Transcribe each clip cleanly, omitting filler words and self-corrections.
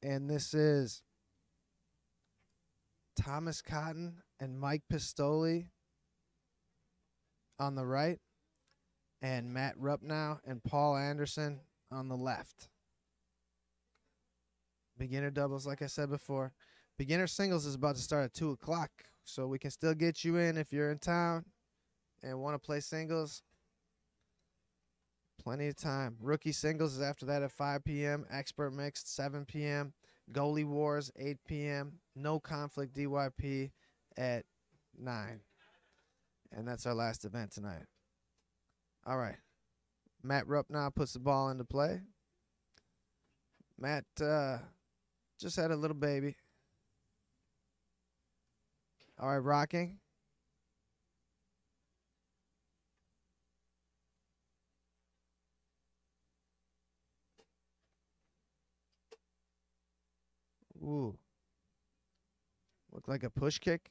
And this is Thomas Kotten and Mike Pistilli on the right, and Matt Rupnow and Paul Anderson on the left. Beginner doubles, like I said before. Beginner singles is about to start at 2 o'clock, so we can still get you in if you're in town and want to play singles. Plenty of time. Rookie singles is after that at 5 p.m. Expert mixed, 7 p.m. Goalie wars, 8 p.m. No conflict DYP at 9. And that's our last event tonight. All right. Matt Rupp now puts the ball into play. Matt just had a little baby. All right, rocking. Ooh. Looked like a push kick.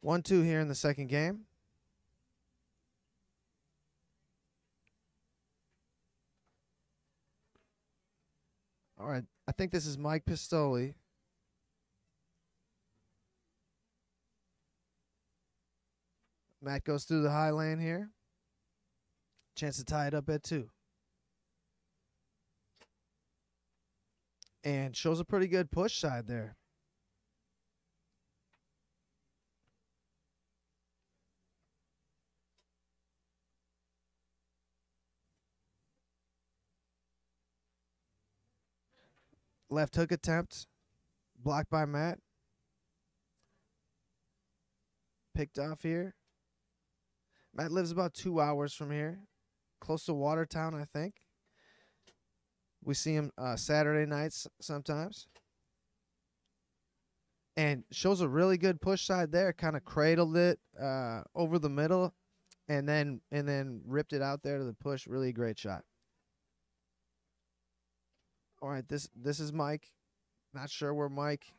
One, two here in the second game. All right, I think this is Mike Pistilli. Matt goes through the high lane here. Chance to tie it up at 2. And shows a pretty good push side there. Left hook attempt. Blocked by Matt. Picked off here. Matt lives about 2 hours from here. Close to Watertown, I think. We see him Saturday nights sometimes. And shows a really good push side there. Kind of cradled it over the middle and then ripped it out there to the push. Really great shot. All right, this is Mike. Not sure where Mike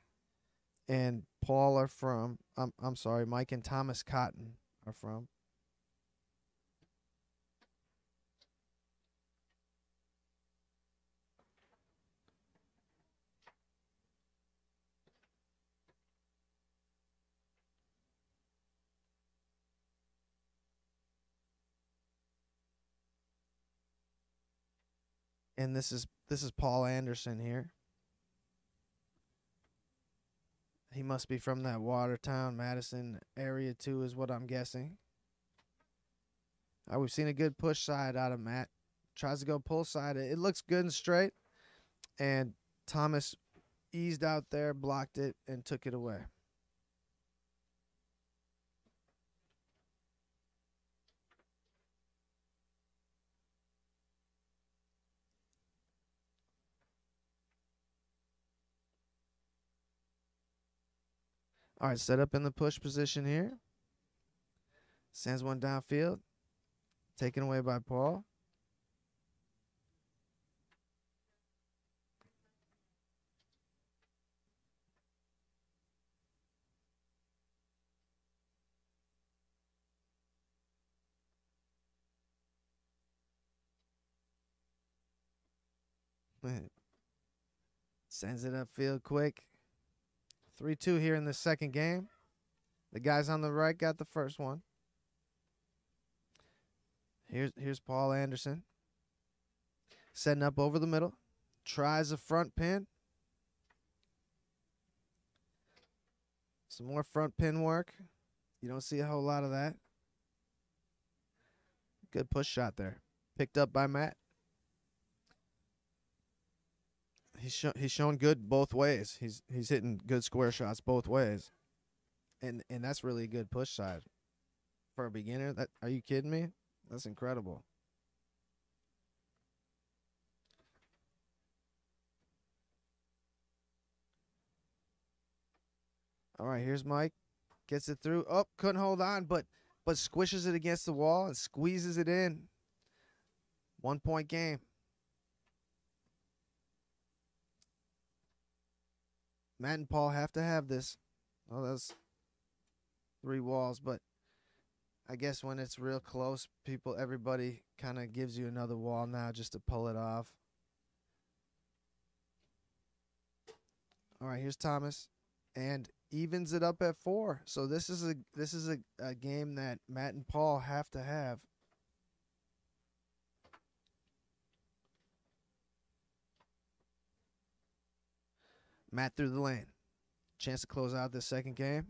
and Paul are from. I'm sorry, Mike and Thomas Kotten are from. And this is Paul Anderson here. He must be from that Watertown, Madison area too, is what I'm guessing. We've seen a good push side out of Matt. Tries to go pull side. It looks good and straight. And Thomas eased out there, blocked it, and took it away. All right, set up in the push position here. Sends one downfield. Taken away by Paul. Sends it upfield quick. 3-2 here in the second game. The guys on the right got the first one. Here's Paul Anderson. Setting up over the middle. Tries a front pin. Some more front pin work. You don't see a whole lot of that. Good push shot there. Picked up by Matt. He's shown good both ways. He's hitting good square shots both ways. And that's really a good push side. For a beginner, are you kidding me? That's incredible. All right, here's Mike. Gets it through. Oh, couldn't hold on, but squishes it against the wall and squeezes it in. 1 point game. Matt and Paul have to have this. Oh, that's 3 walls, but I guess when it's real close, everybody kind of gives you another wall now just to pull it off. All right, here's Thomas, and evens it up at 4. So this is a game that Matt and Paul have to have. Matt through the lane. Chance to close out this second game.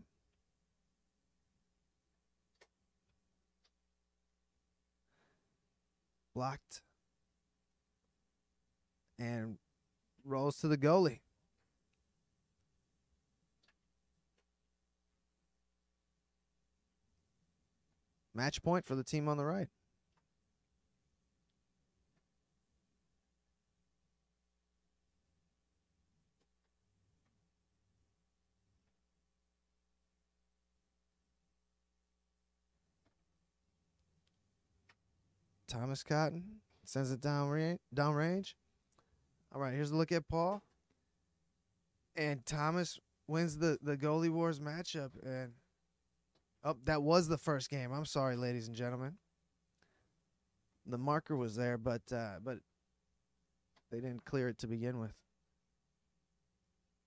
Blocked. And rolls to the goalie. Match point for the team on the right. Thomas Kotten sends it down range. All right, here's a look at Paul. And Thomas wins the goalie wars matchup. And that was the first game. I'm sorry, ladies and gentlemen. The marker was there, but they didn't clear it to begin with.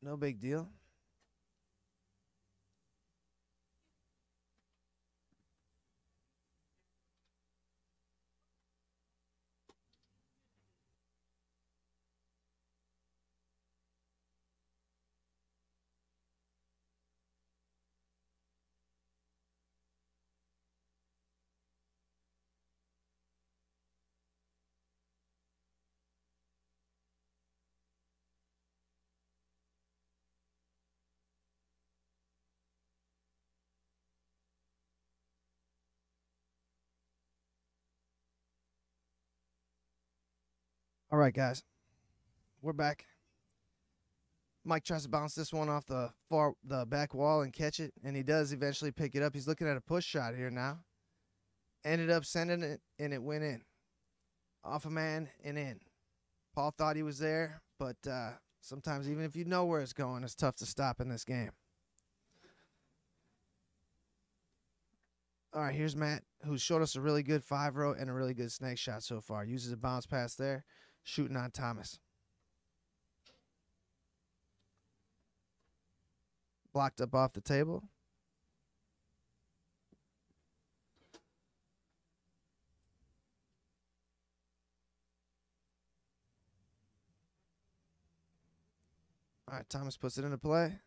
No big deal. All right, guys. We're back. Mike tries to bounce this one off the back wall and catch it, and he does eventually pick it up. He's looking at a push shot here now. Ended up sending it, and it went in. Off a man and in. Paul thought he was there, but sometimes even if you know where it's going, it's tough to stop in this game. All right, here's Matt, who's showed us a really good 5-row and a really good snake shot so far. Uses a bounce pass there, shooting on Thomas. Blocked up off the table. All right, Thomas puts it into play.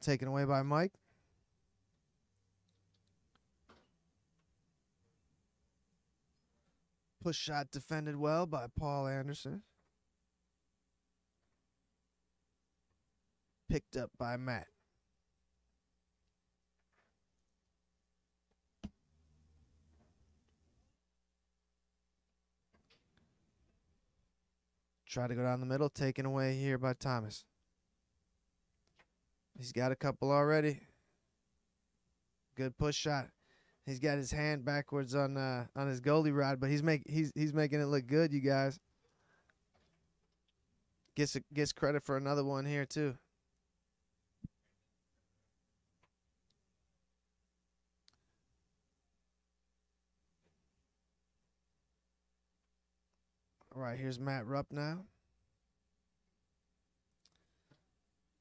Taken away by Mike. Push shot defended well by Paul Anderson. Picked up by Matt. Try to go down the middle. Taken away here by Thomas. He's got a couple already. Good push shot. He's got his hand backwards on his goalie rod, but he's making it look good, you guys. Gets credit for another one here too. All right, here's Matt Rupnow.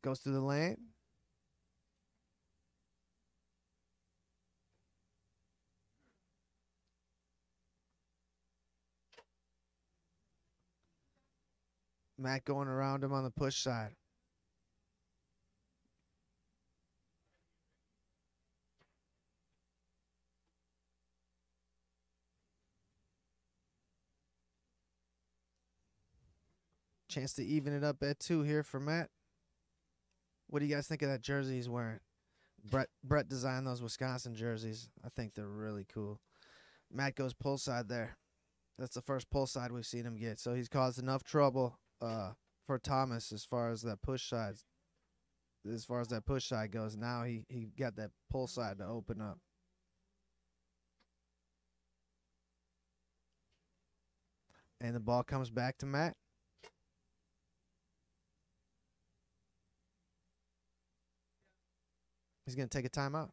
Goes through the lane. Matt going around him on the push side. Chance to even it up at 2 here for Matt. What do you guys think of that jersey he's wearing? Brett designed those Wisconsin jerseys. I think they're really cool. Matt goes pull side there. That's the first pull side we've seen him get. So he's caused enough trouble for Thomas as far as that push side. as far as that push side goes. Now he got that pull side to open up. And the ball comes back to Matt. He's going to take a timeout.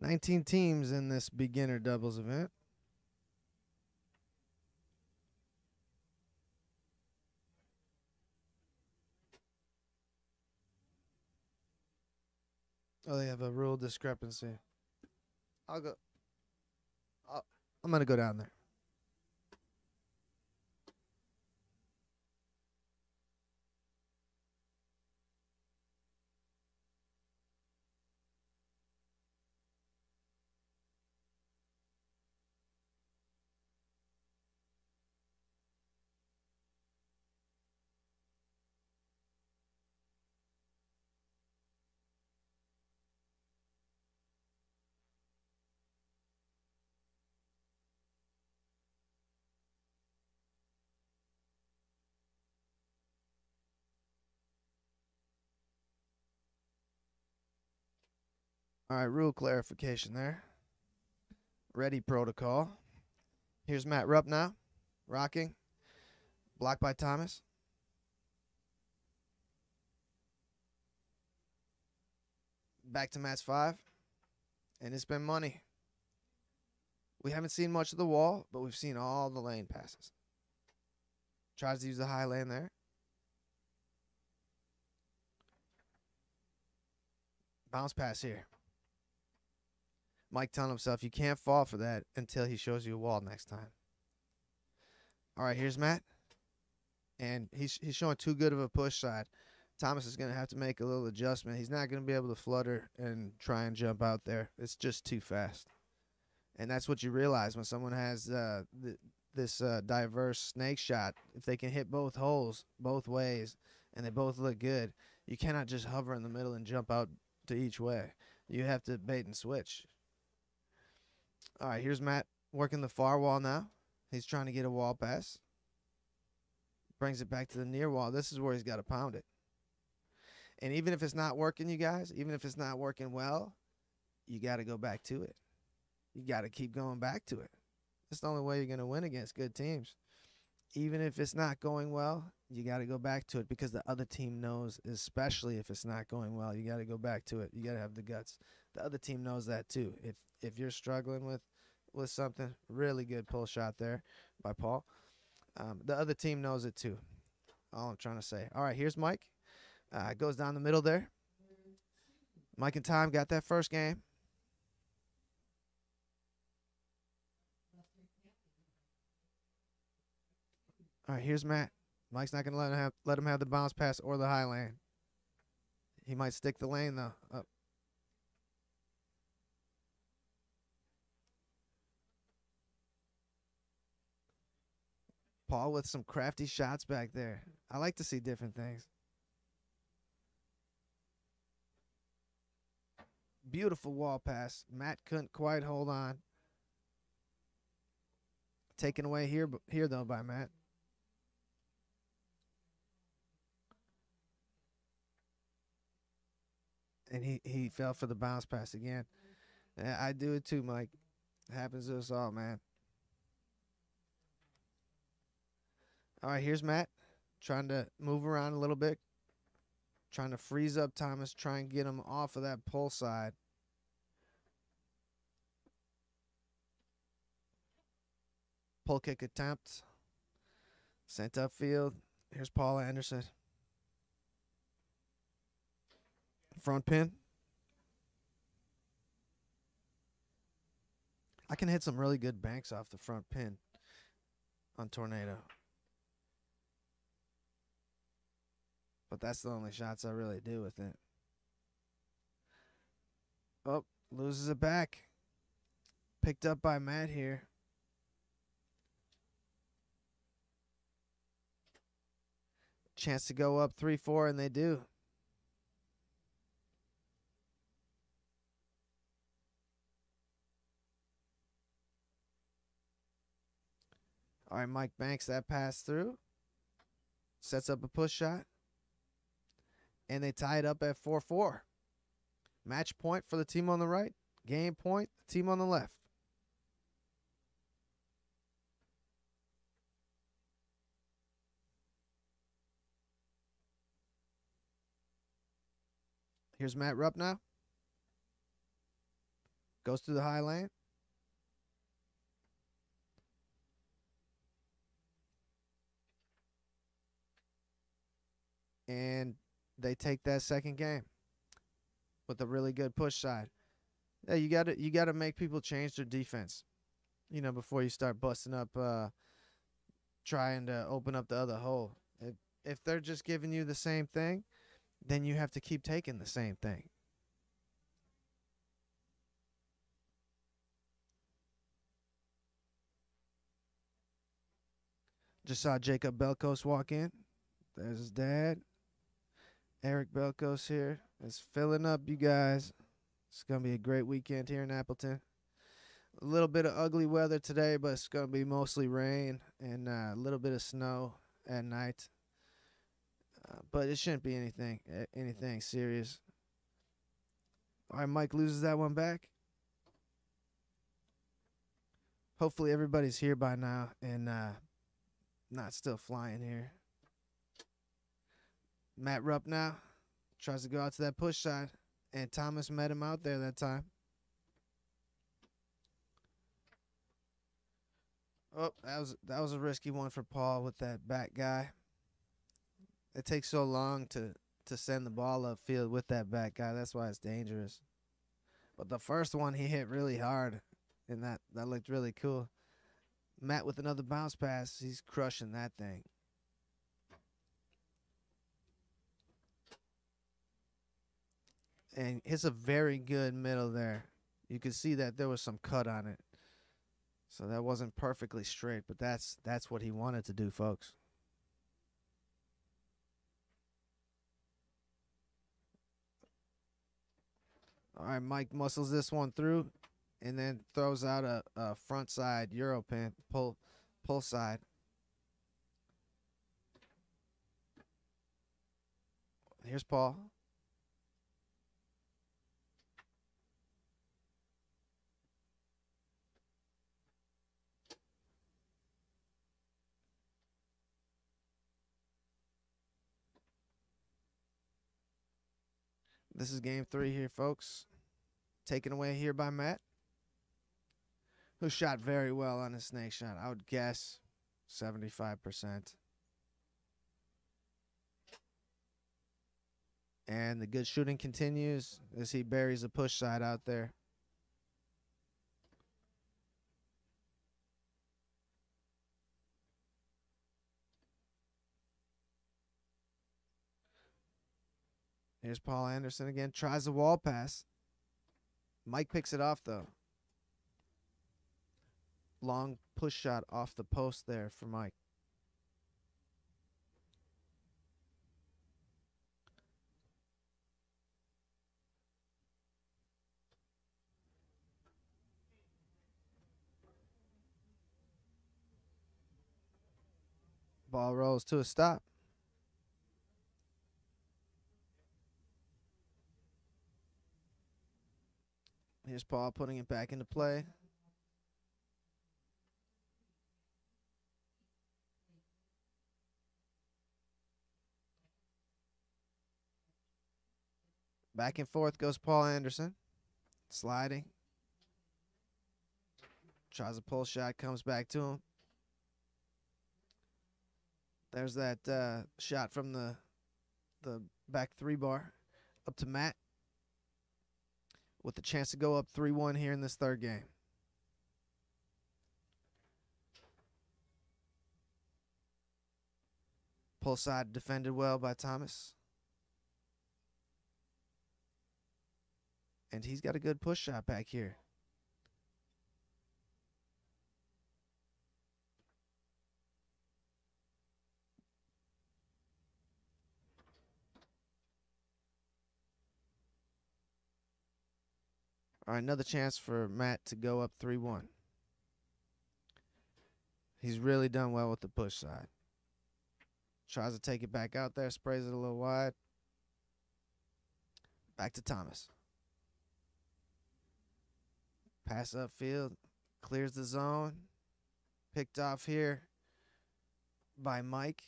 Nineteen teams in this beginner doubles event. Oh, they have a rule discrepancy. I'm going to go down there. All right, rule clarification there. Ready protocol. Here's Matt Rupnow, rocking. Blocked by Thomas. Back to Matt's 5. And it's been money. We haven't seen much of the wall, but we've seen all the lane passes. Tries to use the high lane there. Bounce pass here. Mike telling himself you can't fall for that until he shows you a wall next time. All right, here's Matt. And he's showing too good of a push side. Thomas is going to have to make a little adjustment. He's not going to be able to flutter and try and jump out there. It's just too fast. And that's what you realize when someone has this diverse snake shot. If they can hit both holes both ways and they both look good, you cannot just hover in the middle and jump out to each way. You have to bait and switch. All right, here's Matt working the far wall now. He's trying to get a wall pass. Brings it back to the near wall. This is where he's got to pound it. And even if it's not working, you guys, even if it's not working well, you got to go back to it. You got to keep going back to it. That's the only way you're going to win against good teams. Even if it's not going well, you got to go back to it because the other team knows, especially if it's not going well, you got to go back to it. You got to have the guts. The other team knows that too. If you're struggling with something, really good pull shot there by Paul. The other team knows it too. All I'm trying to say. All right, here's Mike. Goes down the middle there. Mike and Tom got that first game. All right, here's Matt. Mike's not going to let him have the bounce pass or the high lane. He might stick the lane, though. Paul with some crafty shots back there. I like to see different things. Beautiful wall pass. Matt couldn't quite hold on. Taken away here though by Matt. And he fell for the bounce pass again. Yeah, I do it too, Mike. It happens to us all, man. All right, here's Matt. Trying to move around a little bit. Trying to freeze up Thomas. Try and get him off of that pull side. Pull kick attempt. Sent upfield. Here's Paul Anderson. Front pin. I can hit some really good banks off the front pin. on Tornado. But that's the only shots I really do with it. Oh, loses it back. Picked up by Matt here. Chance to go up 3-4, and they do. All right, Mike banks that pass through. Sets up a push shot. And they tie it up at 4-4. Match point for the team on the right. Game point, the team on the left. Here's Matt Rupnow. Goes through the high lane. And they take that second game with a really good push side. Yeah, you gotta make people change their defense, you know, before you start busting up, trying to open up the other hole. If they're just giving you the same thing, then you have to keep taking the same thing. Just saw Jacob Belkos walk in. There's his dad. Eric Belkos here. It's filling up, you guys. It's going to be a great weekend here in Appleton. A little bit of ugly weather today, but it's going to be mostly rain and a little bit of snow at night. But it shouldn't be anything serious. All right, Mike loses that one back. Hopefully everybody's here by now and not still flying here. Matt Rupp now tries to go out to that push side, and Thomas met him out there that time. Oh, that was a risky one for Paul with that back guy. It takes so long to send the ball upfield with that back guy. That's why it's dangerous. But the first one he hit really hard, and that looked really cool. Matt with another bounce pass. He's crushing that thing. And hits a very good middle there. You can see that there was some cut on it. So that wasn't perfectly straight, but that's what he wanted to do, folks. All right, Mike muscles this one through and then throws out a front side Euro pin, pull side. Here's Paul. This is game 3 here, folks. Taken away here by Matt, who shot very well on his snake shot. I would guess 75%. And the good shooting continues as he buries a push side out there. Here's Paul Anderson again. Tries the wall pass. Mike picks it off, though. Long push shot off the post there for Mike. Ball rolls to a stop. Here's Paul putting it back into play. Back and forth goes Paul Anderson. Sliding. Tries a pull shot, comes back to him. There's that shot from the back 3 bar up to Matt, with the chance to go up 3-1 here in this third game. Pull side defended well by Thomas. And he's got a good push shot back here. All right, another chance for Matt to go up 3-1. He's really done well with the push side. Tries to take it back out there, sprays it a little wide. Back to Thomas. Pass upfield, clears the zone. Picked off here by Mike.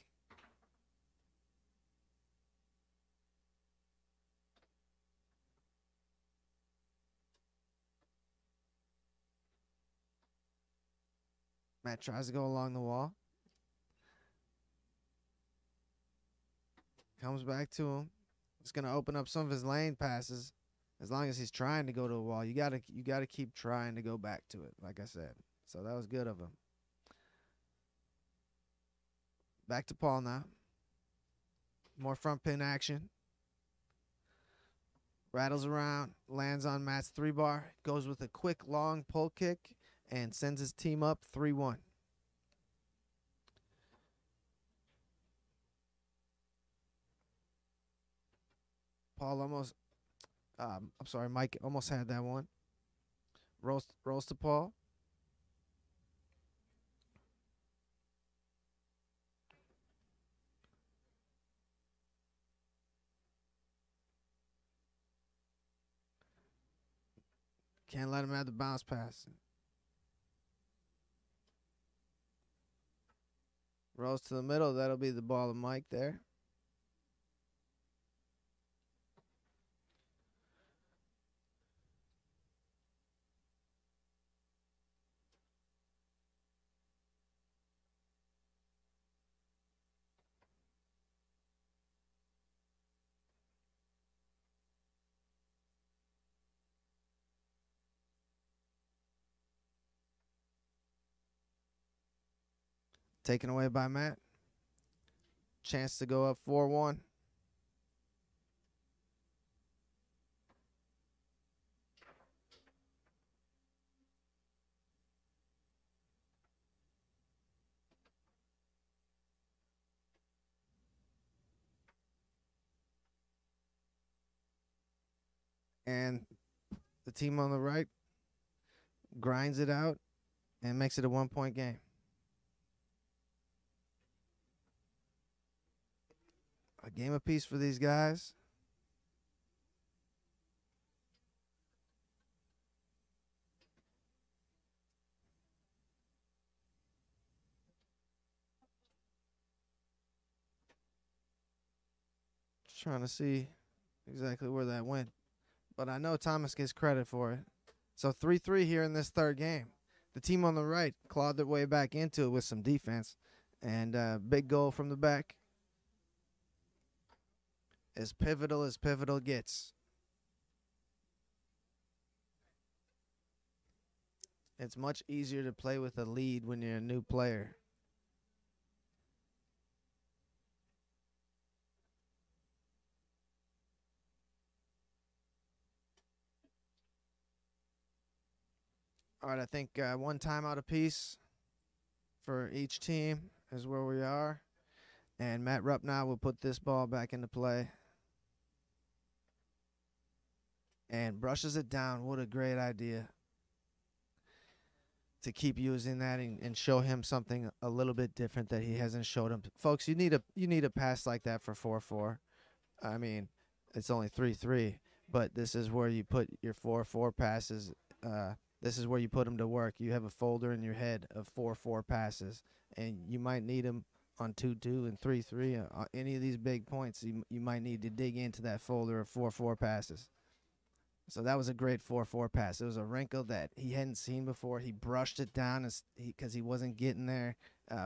Matt tries to go along the wall. Comes back to him. It's going to open up some of his lane passes. As long as he's trying to go to a wall, you gotta keep trying to go back to it, like I said. So that was good of him. Back to Paul now. More front pin action. Rattles around, lands on Matt's 3-bar, goes with a quick long pull kick, and sends his team up 3-1. Paul almost, I'm sorry, Mike almost had that one. Rolls to Paul. Can't let him have the bounce pass. Rolls to the middle. That'll be the ball of Mike there. Taken away by Matt. Chance to go up 4-1. And the team on the right grinds it out and makes it a 1-point game. A game apiece for these guys. Just trying to see exactly where that went. But I know Thomas gets credit for it. So 3-3 here in this third game. The team on the right clawed their way back into it with some defense. And big goal from the back. As pivotal gets. It's much easier to play with a lead when you're a new player. All right, I think one timeout apiece for each team is where we are. And Matt Rupnow will put this ball back into play. And brushes it down. What a great idea to keep using that and show him something a little bit different that he hasn't showed him. Folks, you need a pass like that for 4-4. I mean, it's only 3-3, but this is where you put your 4-4 passes. This is where you put them to work. You have a folder in your head of 4-4 passes, and you might need them on 2-2 and 3-3. Any of these big points, you might need to dig into that folder of 4-4 passes. So that was a great 4-4 pass. It was a wrinkle that he hadn't seen before. He brushed it down because he wasn't getting there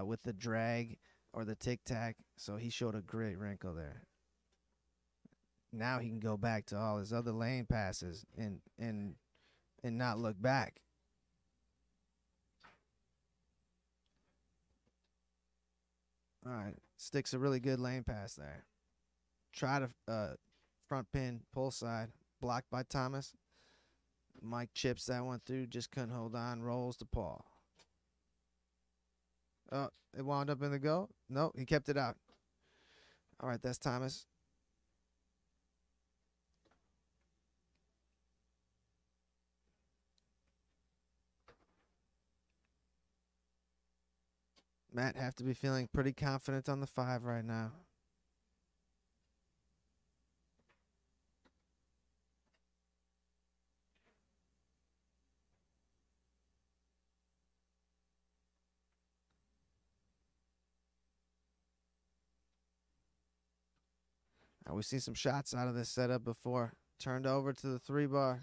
with the drag or the tic-tac. So he showed a great wrinkle there. Now he can go back to all his other lane passes and not look back. All right. Sticks a really good lane pass there. Try to front pin, pull side. Blocked by Thomas. Mike chips that one through. Just couldn't hold on. Rolls to Paul. Oh, it wound up in the go. No, he kept it out. All right, that's Thomas. Matt have to be feeling pretty confident on the 5 right now. We've seen some shots out of this setup before. Turned over to the 3 bar.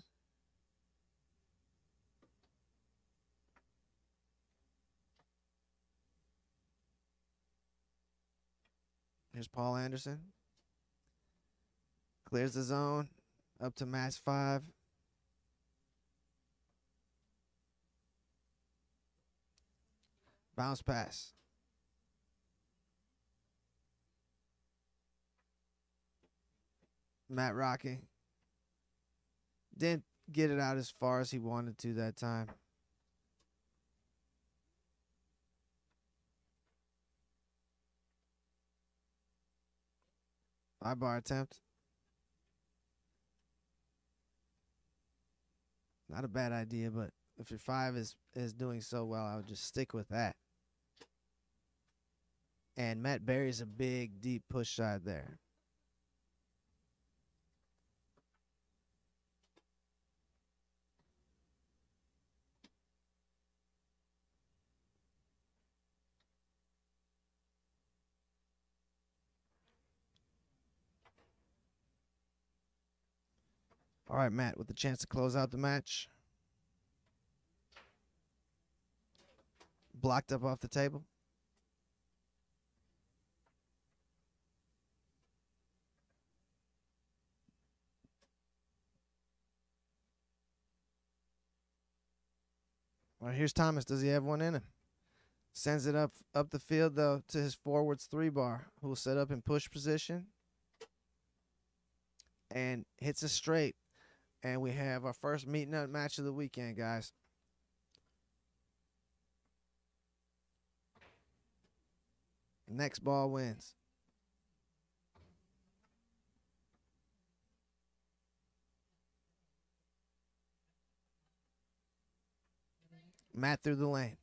Here's Paul Anderson. Clears the zone. Up to Matt's 5. Bounce pass. Matt rocking. Didn't get it out as far as he wanted to that time. Five bar attempt. Not a bad idea, but if your 5 is doing so well, I would just stick with that. And Matt buries a big, deep push side there. All right, Matt, with the chance to close out the match. Blocked up off the table. All right, here's Thomas. Does he have one in him? Sends it up the field, though, to his forwards 3 bar, who will set up in push position. And hits a straight. And we have our first meet nut match of the weekend, guys. Next ball wins. Matt through the lane.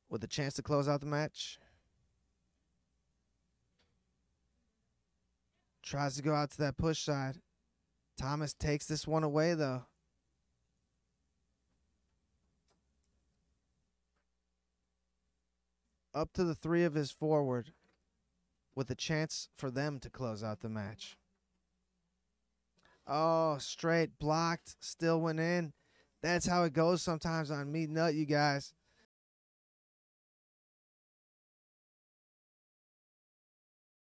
With a chance to close out the match. Tries to go out to that push side. Thomas takes this one away, though. Up to the 3 of his forward with a chance for them to close out the match. Oh, straight blocked. Still went in. That's how it goes sometimes on meat nut, you guys.